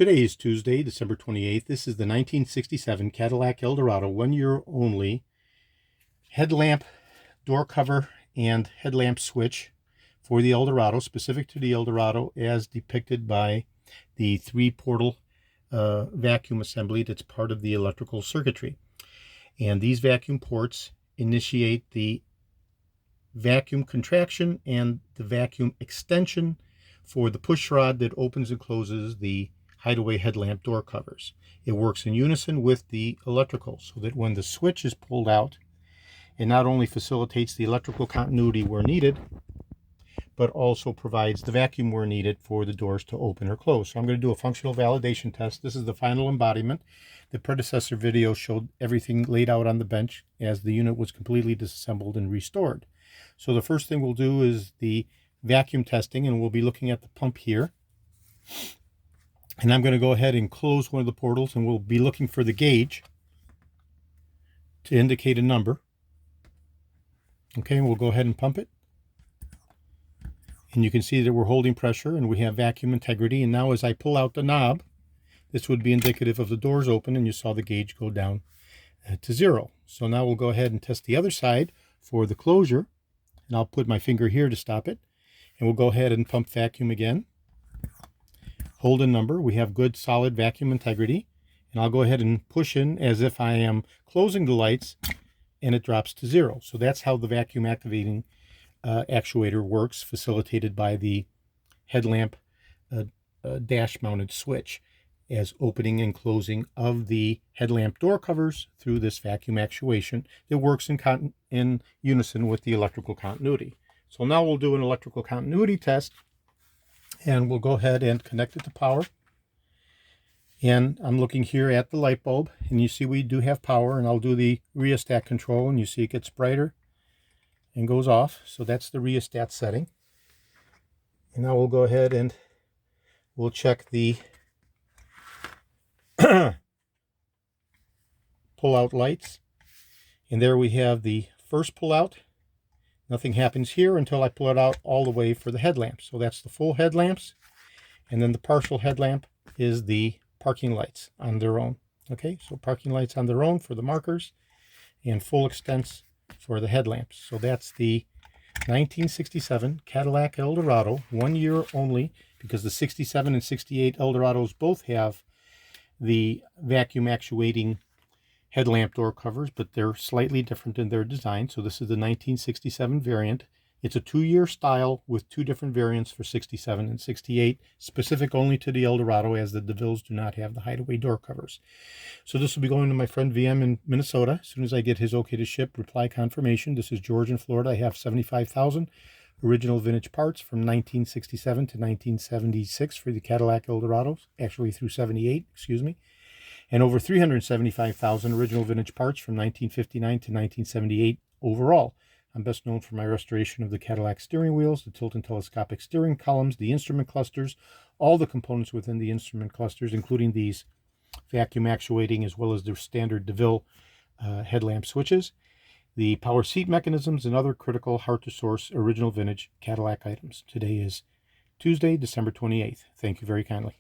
Today is Tuesday, December 28th. This is the 1967 Cadillac Eldorado 1 year only headlamp door cover and headlamp switch for the Eldorado, specific to the Eldorado as depicted by the 3-portal vacuum assembly that's part of the electrical circuitry. And these vacuum ports initiate the vacuum contraction and the vacuum extension for the push rod that opens and closes the HIDE-A-WAY headlamp door covers. It works in unison with the electrical, so that when the switch is pulled out, it not only facilitates the electrical continuity where needed, but also provides the vacuum where needed for the doors to open or close. So I'm going to do a functional validation test. This is the final embodiment. The predecessor video showed everything laid out on the bench as the unit was completely disassembled and restored. So the first thing we'll do is the vacuum testing, and we'll be looking at the pump here. And I'm going to go ahead and close one of the portals, and we'll be looking for the gauge to indicate a number. Okay, and we'll go ahead and pump it. And you can see that we're holding pressure and we have vacuum integrity. And now as I pull out the knob, this would be indicative of the doors open, and you saw the gauge go down to 0. So now we'll go ahead and test the other side for the closure. And I'll put my finger here to stop it. And we'll go ahead and pump vacuum again. Hold a number. We have good solid vacuum integrity. And I'll go ahead and push in as if I am closing the lights, and it drops to 0. So that's how the vacuum activating actuator works, facilitated by the headlamp dash mounted switch as opening and closing of the headlamp door covers through this vacuum actuation that works in unison with the electrical continuity. So now we'll do an electrical continuity test, and we'll go ahead and connect it to power. And I'm looking here at the light bulb, and you see we do have power, and I'll do the rheostat control, and you see it gets brighter and goes off. So that's the rheostat setting. And now we'll go ahead and we'll check the pull-out lights. And there we have the first pull-out. Nothing happens here until I pull it out all the way for the headlamps. So that's the full headlamps. And then the partial headlamp is the parking lights on their own. Okay, so parking lights on their own for the markers, and full extents for the headlamps. So that's the 1967 Cadillac Eldorado, 1 year only, because the 67 and 68 Eldorados both have the vacuum actuating headlamp door covers, but they're slightly different in their design. So this is the 1967 variant. It's a 2-year style with 2 different variants for 67 and 68, specific only to the Eldorado, as the DeVilles do not have the HIDE-A-WAY door covers. So this will be going to my friend VM in Minnesota. As soon as I get his okay to ship, reply confirmation. This is George in Florida. I have 75,000 original vintage parts from 1967 to 1976 for the Cadillac Eldorados, actually through 78, excuse me. And over 375,000 original vintage parts from 1959 to 1978 overall. I'm best known for my restoration of the Cadillac steering wheels, the tilt and telescopic steering columns, the instrument clusters, all the components within the instrument clusters, including these vacuum actuating as well as their standard DeVille headlamp switches, the power seat mechanisms, and other critical hard-to-source original vintage Cadillac items. Today is Tuesday, December 28th. Thank you very kindly.